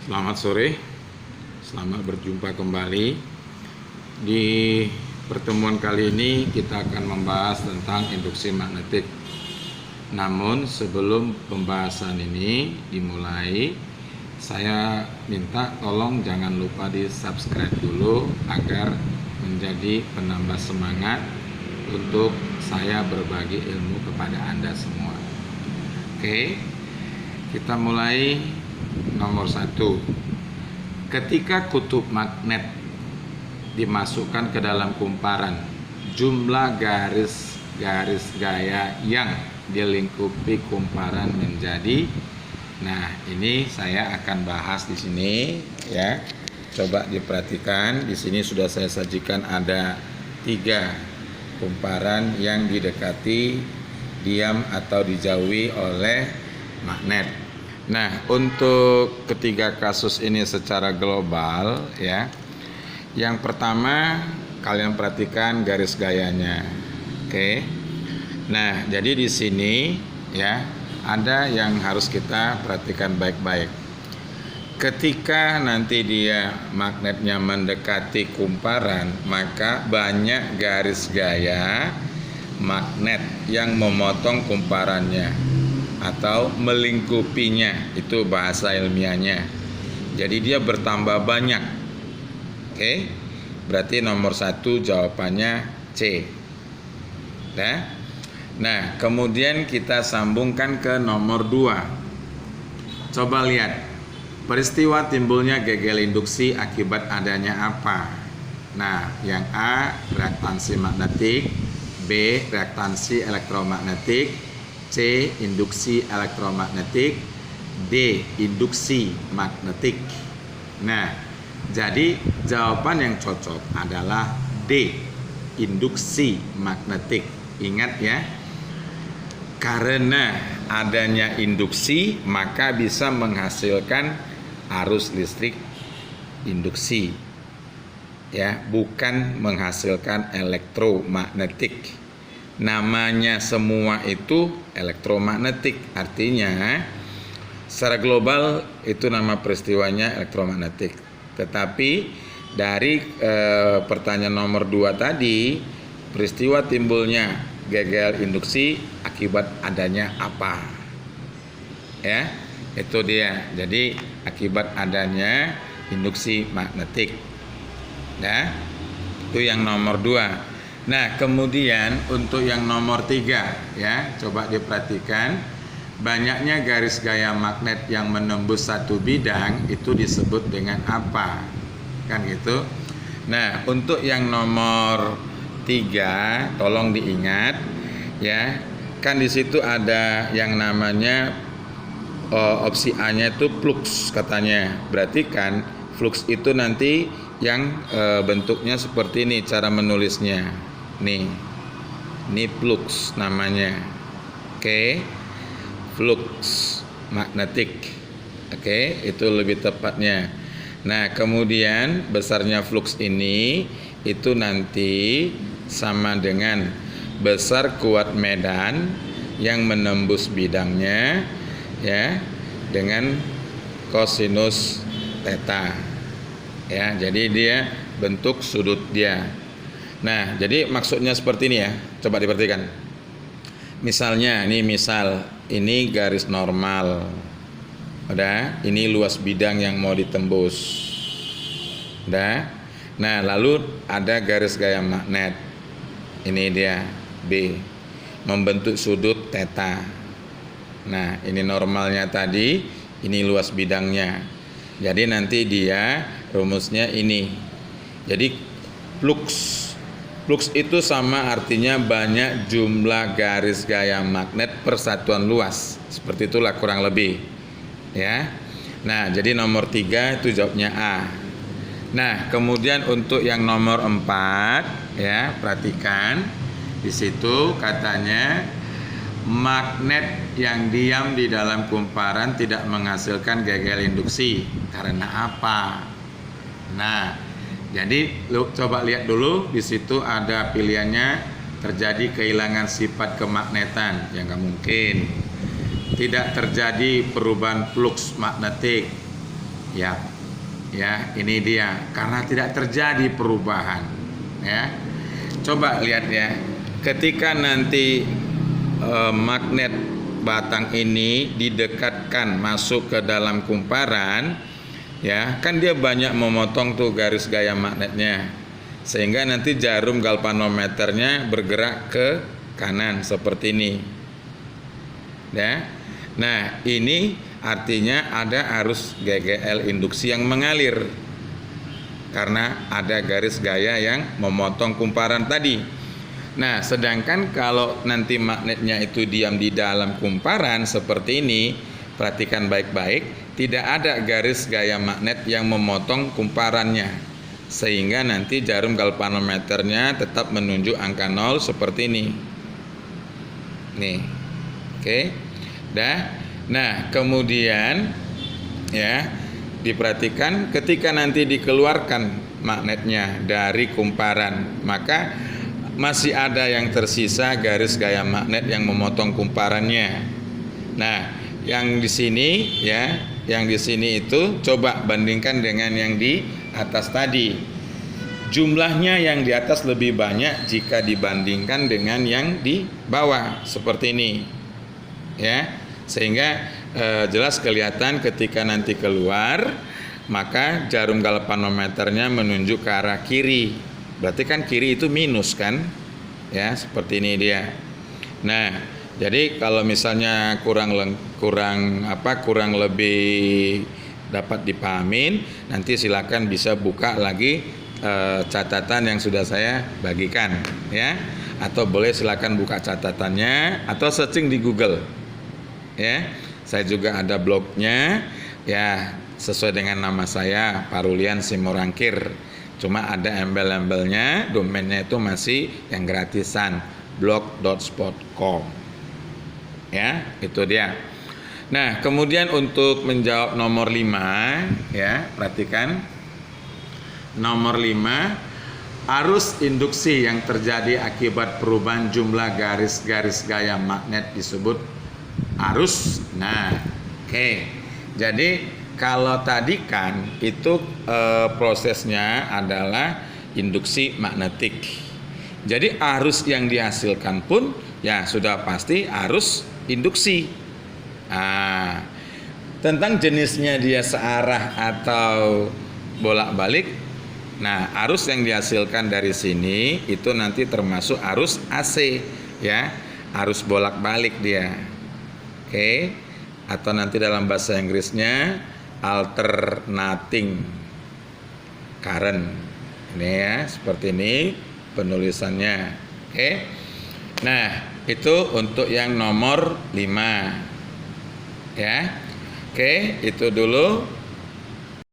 Selamat sore, selamat berjumpa kembali. Di pertemuan kali ini kita akan membahas tentang induksi magnetik. Namun sebelum pembahasan ini dimulai, saya minta tolong jangan lupa di subscribe dulu agar menjadi penambah semangat untuk saya berbagi ilmu kepada Anda semua. Oke, kita mulai. Nomor 1, ketika kutub magnet dimasukkan ke dalam kumparan, jumlah garis gaya yang dilingkupi kumparan menjadi, nah ini saya akan bahas di sini ya. Coba diperhatikan, di sini sudah saya sajikan ada 3 kumparan yang didekati, diam atau dijauhi oleh magnet. Nah, untuk ketiga kasus ini secara global ya. Yang pertama, kalian perhatikan garis gayanya. Oke. Nah, jadi di sini ya, ada yang harus kita perhatikan baik-baik. Ketika nanti dia magnetnya mendekati kumparan, maka banyak garis gaya magnet yang memotong kumparannya atau melingkupinya, itu bahasa ilmiahnya. Jadi dia bertambah banyak. Oke, berarti nomor 1 jawabannya C. Nah, kemudian kita sambungkan ke nomor 2. Coba lihat, peristiwa timbulnya gegel induksi akibat adanya apa? Nah, yang A, reaktansi magnetik, B, reaktansi elektromagnetik, C, induksi elektromagnetik, D, induksi magnetik. Nah, jadi jawaban yang cocok adalah D, induksi magnetik. Ingat ya, karena adanya induksi maka bisa menghasilkan arus listrik induksi ya, bukan menghasilkan elektromagnetik. Namanya semua itu elektromagnetik, artinya secara global itu nama peristiwanya elektromagnetik. Tetapi dari pertanyaan nomor 2 tadi, peristiwa timbulnya gegel induksi akibat adanya apa? Ya, itu dia. Jadi akibat adanya induksi magnetik. Ya, itu yang nomor 2. Nah, kemudian untuk yang nomor 3 ya, coba diperhatikan, banyaknya garis gaya magnet yang menembus satu bidang itu disebut dengan apa? Kan gitu. Nah, untuk yang nomor 3 tolong diingat ya. Kan di situ ada yang namanya opsi A-nya itu flux katanya. Berarti kan flux itu nanti yang bentuknya seperti ini cara menulisnya. Nih, ini flux namanya. Oke, flux magnetik. Oke, itu lebih tepatnya. Nah, kemudian besarnya flux ini itu nanti sama dengan besar kuat medan yang menembus bidangnya ya, dengan kosinus theta. Ya, jadi dia bentuk sudut dia. Nah, jadi maksudnya seperti ini ya. Coba diperhatikan. Misalnya, ini garis normal. Udah, ini luas bidang yang mau ditembus. Udah. Nah, lalu ada garis gaya magnet. Ini dia, B. Membentuk sudut theta. Nah, ini normalnya tadi, ini luas bidangnya. Jadi nanti dia rumusnya ini. Jadi flux itu sama artinya banyak jumlah garis gaya magnet per satuan luas. Seperti itulah kurang lebih. Ya. Nah, jadi nomor 3 itu jawabnya A. Nah, kemudian untuk yang nomor 4 ya, perhatikan di situ katanya magnet yang diam di dalam kumparan tidak menghasilkan gegel induksi. Karena apa? Nah, jadi coba lihat dulu, di situ ada pilihannya terjadi kehilangan sifat kemagnetan, yang nggak mungkin. Tidak terjadi perubahan flux magnetik, Ya, ya, ini dia. Karena tidak terjadi perubahan. Ya, coba lihat ya. Ketika nanti magnet batang ini didekatkan masuk ke dalam kumparan, ya, kan dia banyak memotong tuh garis gaya magnetnya, sehingga nanti jarum galvanometernya bergerak ke kanan seperti ini. Ya. Nah, ini artinya ada arus GGL induksi yang mengalir karena ada garis gaya yang memotong kumparan tadi. Nah, sedangkan kalau nanti magnetnya itu diam di dalam kumparan seperti ini, perhatikan baik-baik, tidak ada garis gaya magnet yang memotong kumparannya, sehingga nanti jarum galvanometernya tetap menunjuk angka 0 seperti ini. Nih, oke, dah. Nah, kemudian ya, diperhatikan ketika nanti dikeluarkan magnetnya dari kumparan, maka masih ada yang tersisa garis gaya magnet yang memotong kumparannya. Nah, yang di sini ya, yang di sini itu coba bandingkan dengan yang di atas tadi. Jumlahnya yang di atas lebih banyak jika dibandingkan dengan yang di bawah seperti ini. Ya, sehingga jelas kelihatan ketika nanti keluar, maka jarum galvanometernya menunjuk ke arah kiri. Berarti kan kiri itu minus kan, ya, seperti ini dia. Nah, jadi kalau misalnya kurang lebih dapat dipahamin, nanti silakan bisa buka lagi catatan yang sudah saya bagikan, ya, atau boleh silakan buka catatannya atau searching di Google, ya. Saya juga ada blognya, ya, sesuai dengan nama saya, Parulian Simorangkir. Cuma ada embel-embelnya, domainnya itu masih yang gratisan, blog.spot.com. Ya, itu dia. Nah, kemudian untuk menjawab nomor 5, ya, perhatikan. Nomor 5, arus induksi yang terjadi akibat perubahan jumlah garis-garis gaya magnet disebut arus. Nah, oke. Jadi kalau tadi kan itu prosesnya adalah induksi magnetik. Jadi arus yang dihasilkan pun ya sudah pasti arus induksi. Nah, tentang jenisnya dia searah atau bolak-balik. Nah, arus yang dihasilkan dari sini itu nanti termasuk arus AC, ya, arus bolak-balik dia. Oke. Atau nanti dalam bahasa Inggrisnya alternating current. Ini ya, seperti ini penulisannya. Oke. Nah, itu untuk yang nomor 5. Ya. Oke, itu dulu